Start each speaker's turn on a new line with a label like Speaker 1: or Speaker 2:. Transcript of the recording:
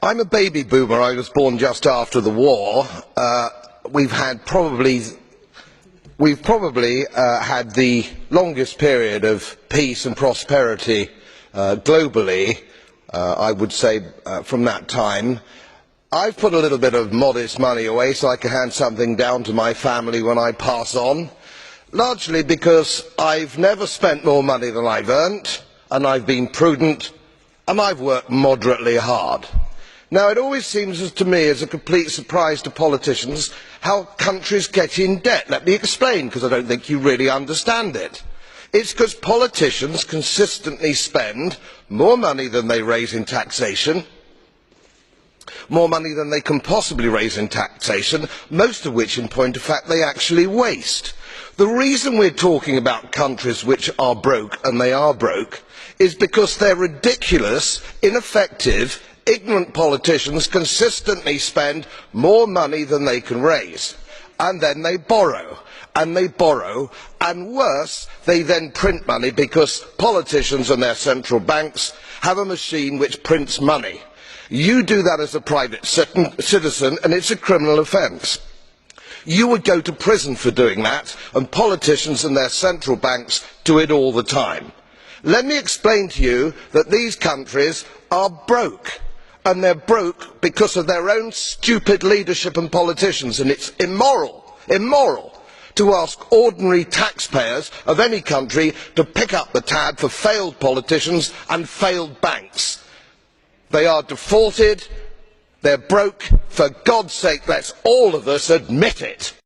Speaker 1: I'm a baby boomer. I was born just after the war. We've probably had the longest period of peace and prosperity globally, I would say, from that time. I've put a little bit of modest money away so I can hand something down to my family when I pass on, largely because I've never spent more money than I've earned, and I've been prudent, and I've worked moderately hard. Now, it always seems to me as a complete surprise to politicians how countries get in debt. Let me explain, because I don't think you really understand it. It's because politicians consistently spend more money than they raise in taxation, more money than they can possibly raise in taxation, most of which, in point of fact, they actually waste. The reason we're talking about countries which are broke, and they are broke, is because their ridiculous, ineffective, ignorant politicians consistently spend more money than they can raise, and then they borrow, and worse, they then print money because politicians and their central banks have a machine which prints money. You do that as a private citizen and it's a criminal offence. You would go to prison for doing that, and politicians and their central banks do it all the time. Let me explain to you that these countries are broke, and they're broke because of their own stupid leadership and politicians, and it's immoral to ask ordinary taxpayers of any country to pick up the tab for failed politicians and failed banks. They are defaulted, they're broke. For God's sake, let's all of us admit it.